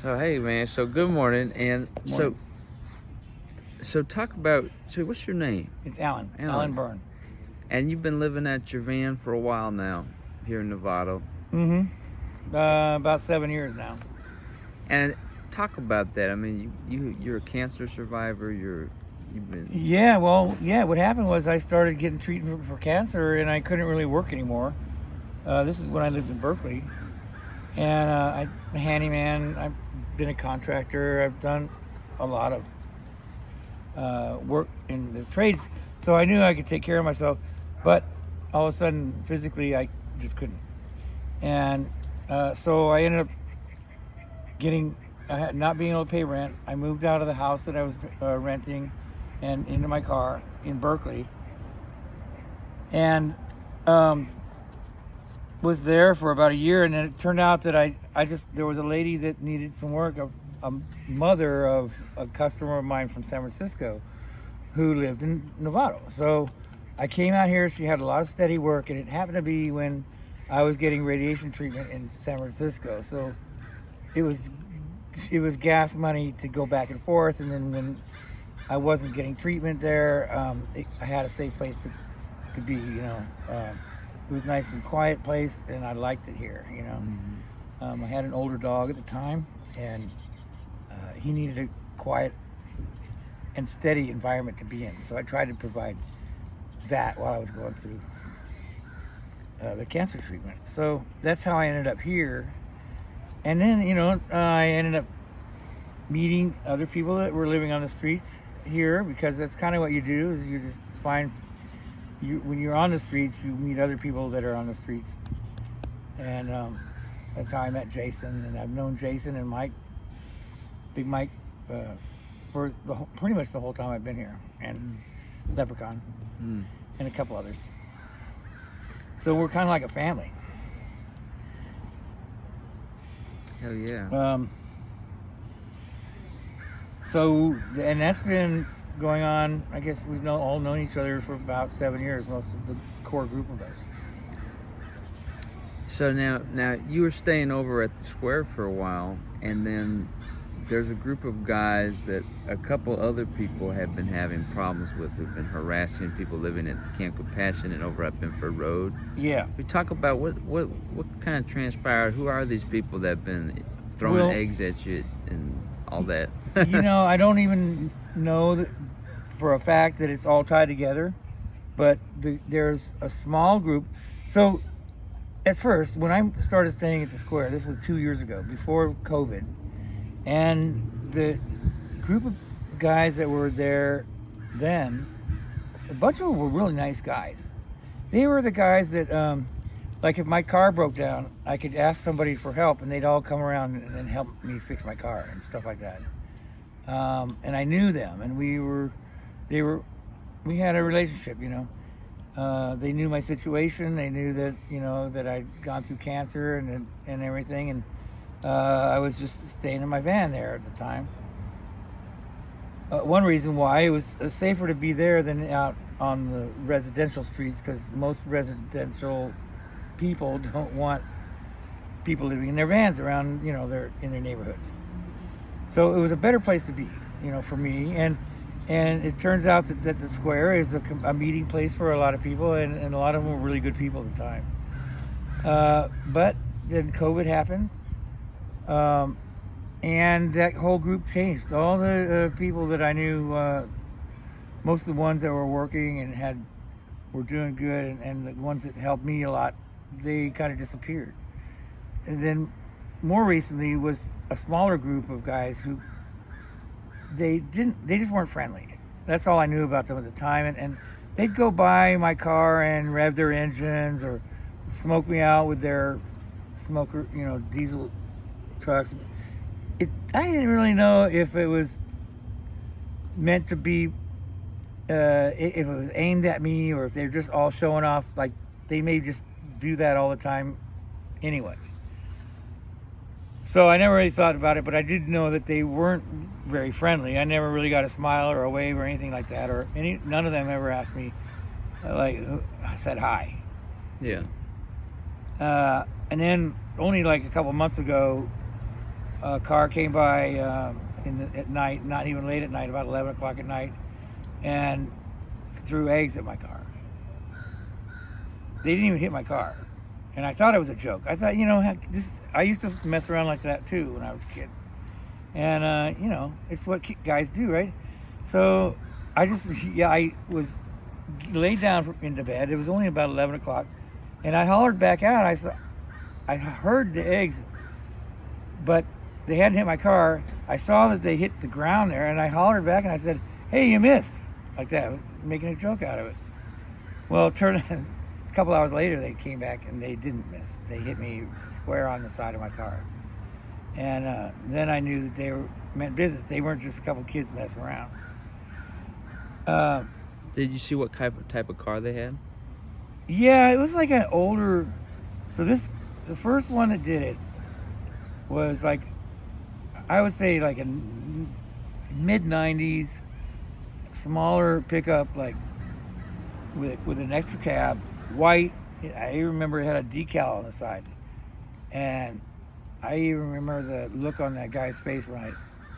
So hey man, so good morning, and Morning. so talk about. So what's your name? It's Alan. Alan. Alan Byrne. And you've been living at your van for a while now, here in Novato. About 7 years now. And talk about that. I mean, you're a cancer survivor. You've been. Yeah, well, yeah. What happened was I started getting treatment for cancer, and I couldn't really work anymore. This is when I lived in Berkeley, and I'm a handyman. I've been a contractor. I've done a lot of work in the trades, so I knew I could take care of myself. But all of a sudden, physically, I just couldn't. And so I ended up not being able to pay rent. I moved out of the house that I was renting and into my car in Berkeley. And was there for about a year. And then it turned out that there was a lady that needed some work, a mother of a customer of mine from San Francisco who lived in Novato. So I came out here. She had a lot of steady work, and it happened to be when I was getting radiation treatment in San Francisco. So it was gas money to go back and forth. And then when I wasn't getting treatment there, I had a safe place to be, it was a nice and quiet place, and I liked it here, I had an older dog at the time, and he needed a quiet and steady environment to be in. So I tried to provide that while I was going through the cancer treatment. So that's how I ended up here. And then, I ended up meeting other people that were living on the streets here, because that's kind of what you do, is you just find, when you're on the streets, you meet other people that are on the streets. And that's how I met Jason, and I've known Jason and Mike, Big Mike, for pretty much the whole time I've been here, and Leprechaun, and a couple others. So we're kind of like a family. Hell yeah. And that's been going on, I guess we've all known each other for about 7 years, most of the core group of us. So now you were staying over at the square for a while, and then there's a group of guys that a couple other people have been having problems with, who've been harassing people living at Camp Compassionate over at Binford Road. Yeah. We talk about what kind of transpired. Who are these people that have been throwing eggs at you and all that? I don't even know that for a fact that it's all tied together, but there's a small group. So at first, when I started staying at the square, this was 2 years ago, before COVID, and the group of guys that were there then, a bunch of them were really nice guys. They were the guys that, like if my car broke down, I could ask somebody for help, and they'd all come around and help me fix my car and stuff like that. And I knew them, and we had a relationship, They knew my situation. They knew that, that I'd gone through cancer and everything. And I was just staying in my van there at the time. One reason why it was safer to be there than out on the residential streets, because most residential people don't want people living in their vans around, in their neighborhoods. So it was a better place to be, for me. And it turns out that the square is a meeting place for a lot of people, and a lot of them were really good people at the time. But then COVID happened, and that whole group changed. All the people that I knew, most of the ones that were working and were doing good, and the ones that helped me a lot, they kind of disappeared. And then more recently was a smaller group of guys who they just weren't friendly. That's all I knew about them at the time. And they'd go by my car and rev their engines or smoke me out with their smoker, diesel trucks. I didn't really know if it was meant to be, if it was aimed at me, or if they're just all showing off. Like, they may just do that all the time anyway. So I never really thought about it, but I did know that they weren't very friendly. I never really got a smile or a wave or anything like that, or none of them ever asked me, I said hi. Yeah. And then only like a couple months ago, a car came by at night, not even late at night, about 11 o'clock at night, and threw eggs at my car. They didn't even hit my car. And I thought it was a joke. I thought, heck, I used to mess around like that too when I was a kid. And, it's what guys do, right? So I was laid down into bed. It was only about 11 o'clock. And I hollered back out. I heard the eggs, but they hadn't hit my car. I saw that they hit the ground there, and I hollered back and I said, "Hey, you missed," like that, making a joke out of it. Well, it turned out a couple hours later, they came back and they didn't miss. They hit me square on the side of my car. And then I knew that they meant business. They weren't just a couple kids messing around. Did you see what type of car they had? Yeah, it was like an older. So the first one that did it was like, I would say like a mid-90s, smaller pickup, like with an extra cab, white. I remember it had a decal on the side, and I even remember the look on that guy's face when I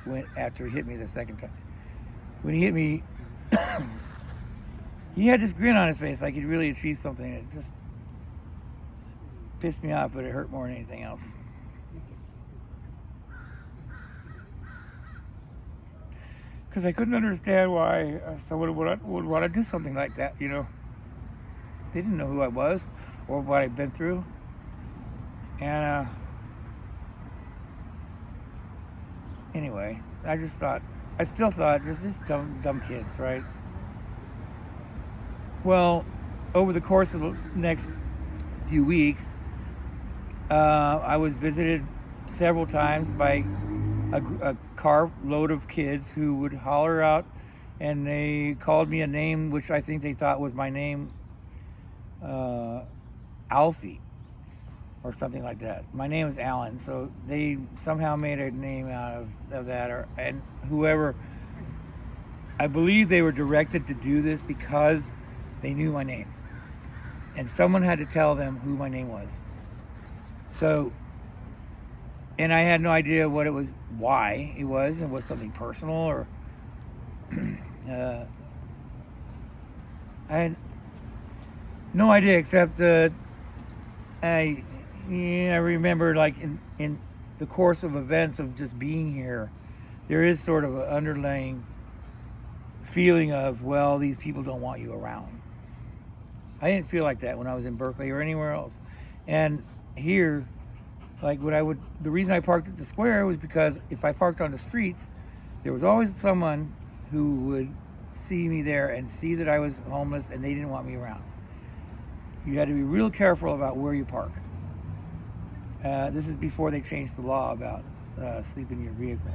went after he hit me the second time. When he hit me, he had this grin on his face like he'd really achieved something. It just pissed me off, but it hurt more than anything else. Because I couldn't understand why someone would want to do something like that, They didn't know who I was or what I'd been through. And anyway, I still thought, just dumb kids, right? Well, over the course of the next few weeks, I was visited several times by a car load of kids who would holler out, and they called me a name which I think they thought was my name, Alfie, or something like that. My name is Alan, so they somehow made a name out of that, and whoever. I believe they were directed to do this because they knew my name, and someone had to tell them who my name was. So, and I had no idea what it was, why it was. It was something personal, or I had no idea, except I remember, like, in the course of events of just being here, there is sort of an underlying feeling of, well, these people don't want you around. I didn't feel like that when I was in Berkeley or anywhere else. And here, like, the reason I parked at the square was because if I parked on the street, there was always someone who would see me there and see that I was homeless and they didn't want me around. You had to be real careful about where you park. This is before they changed the law about sleeping in your vehicle.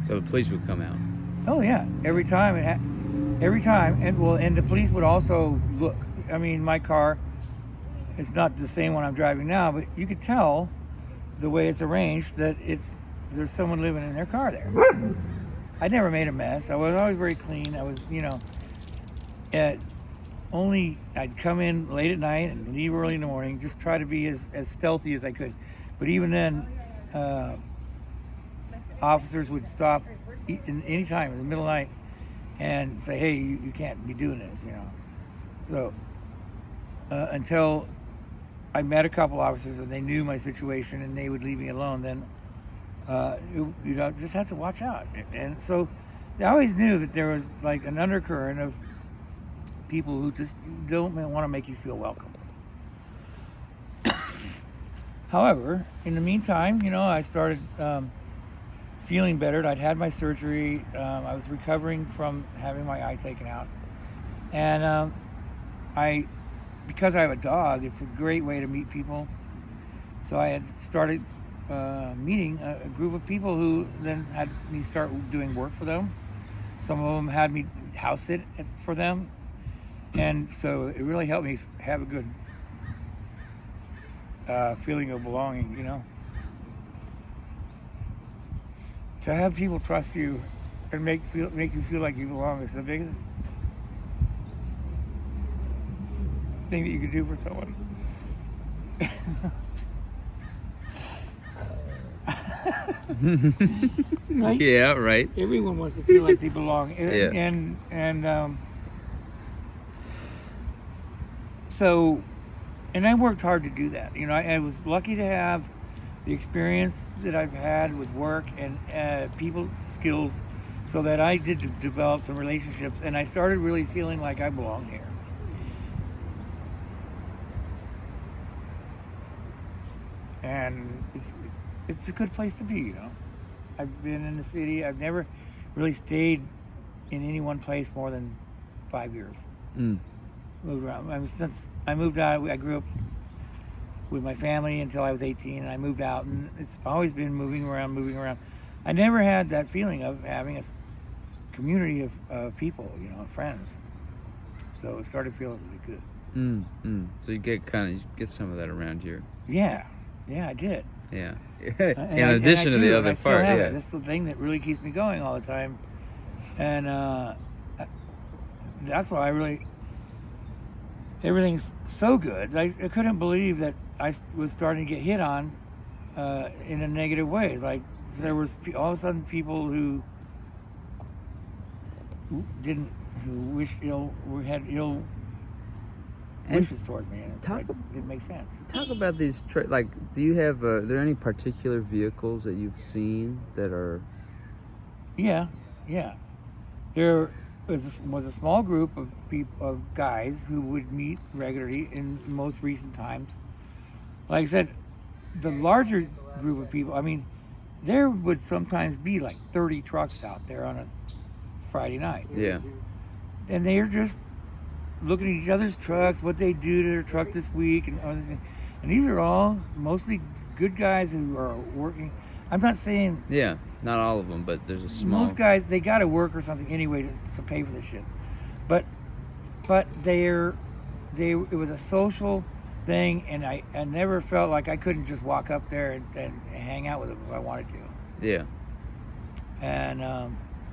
So the police would come out? Oh yeah, every time, and the police would also look. I mean, my car, it's not the same one I'm driving now, but you could tell the way it's arranged that there's someone living in their car there. I never made a mess. I was always very clean. I was, I'd come in late at night and leave early in the morning, just try to be as stealthy as I could. But even then, officers would stop any time in the middle of the night and say, "Hey, you can't be doing this," So until I met a couple officers and they knew my situation and they would leave me alone, then you just have to watch out. And so I always knew that there was like an undercurrent of people who just don't want to make you feel welcome. However, in the meantime, I started feeling better. I'd had my surgery. I was recovering from having my eye taken out. And because I have a dog, it's a great way to meet people. So I had started meeting a group of people who then had me start doing work for them. Some of them had me house sit for them. And so it really helped me have a good feeling of belonging, To have people trust you and make you feel like you belong is the biggest thing that you can do for someone. Right? Yeah, right. Everyone wants to feel like they belong. Yeah. And so, and I worked hard to do that. You know, I was lucky to have the experience that I've had with work and people skills, so that I did develop some relationships, and I started really feeling like I belong here. And it's a good place to be, you know. I've been in the city. I've never really stayed in any one place more than 5 years. Moved around. I mean, since I moved out, I grew up with my family until I was 18, and I moved out, and it's always been moving around. I never had that feeling of having a community of people, you know, friends. So it started feeling really good. So you get some of that around here. Yeah, I did. Yeah. In addition to the other part, yeah. That's the thing that really keeps me going all the time, and that's why everything's so good. I couldn't believe that I was starting to get hit on in a negative way. Like there was all of a sudden people who had ill wishes towards me, and it makes sense. Talk about these like, do you have are there any particular vehicles that you've seen that are? Yeah. There was a small group of guys who would meet regularly in most recent times. Like I said, the larger group of people, I mean, there would sometimes be like 30 trucks out there on a Friday night. Yeah. And they're just looking at each other's trucks, what they do to their truck this week, and other things. And these are all mostly good guys who are working. I'm not saying... Yeah, not all of them, but there's a small... Most guys, they got to work or something anyway to pay for this shit. But it was a social thing, and I never felt like I couldn't just walk up there and hang out with them if I wanted to. Yeah. And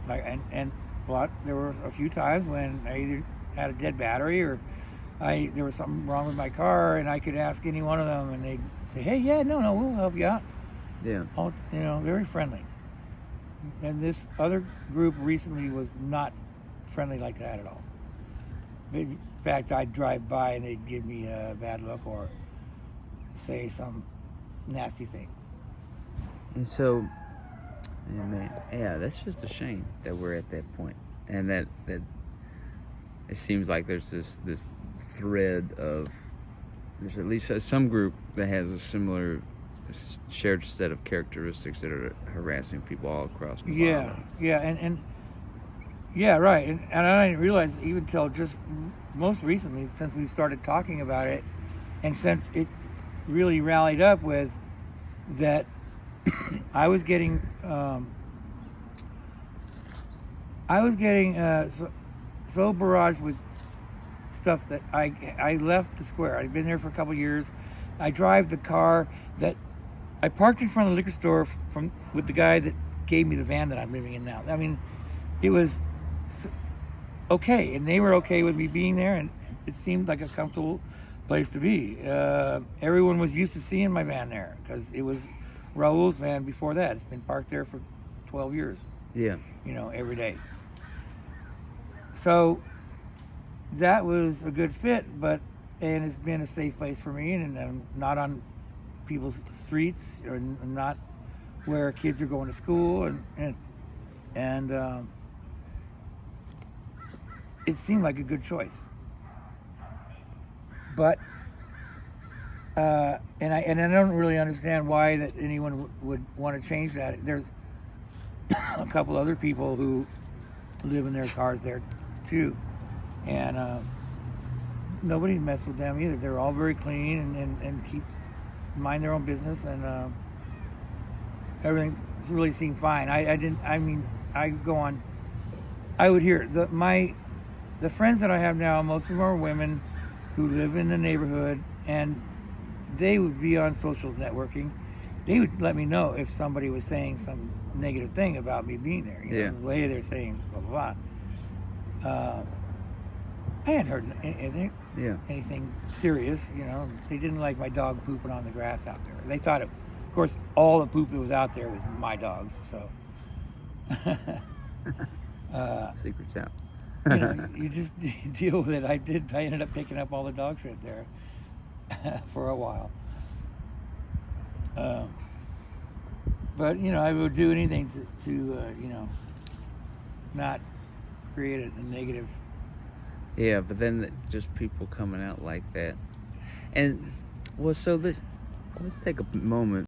there were a few times when I either had a dead battery or there was something wrong with my car, and I could ask any one of them, and they'd say, "Hey, yeah, no, we'll help you out." Yeah. All, you know, very friendly. And this other group recently was not friendly like that at all. In fact, I'd drive by and they'd give me a bad look or say some nasty thing. And so, yeah, that's just a shame that we're at that point, and that it seems like there's this thread of there's at least some group that has a similar shared set of characteristics that are harassing people all across Nevada. Yeah, right. And I didn't realize even until just most recently, since we started talking about it, and since it really rallied up with that, I was getting so barraged with stuff that I left the square. I'd been there for a couple of years. I drive the car that I parked in front of the liquor store with the guy that gave me the van that I'm living in now. I mean, it was okay, and they were okay with me being there, and it seemed like a comfortable place to be. Everyone was used to seeing my van there because it was Raul's van before that. It's been parked there for 12 years. Yeah. You know, every day. So that was a good fit, and it's been a safe place for me, and I'm not on people's streets or not where kids are going to school, and it seemed like a good choice. But and I don't really understand why that anyone would want to change that. There's a couple other people who live in their cars there too, and nobody messed with them either. They're all very clean and mind their own business, and everything really seemed fine. I go on. I would hear the friends that I have now. Most of them are women who live in the neighborhood, and they would be on social networking. They would let me know if somebody was saying some negative thing about me being there. You know, the way they're saying blah blah blah. I hadn't heard anything serious. You know, they didn't like my dog pooping on the grass out there. They thought it course, all the poop that was out there was my dogs. So, Secret's out. you know, you just deal with it. I ended up picking up all the dog shit there for a while. But you know, I would do anything to you know, not create a negative. Yeah, but then just people coming out like that, and well, so let's take a moment.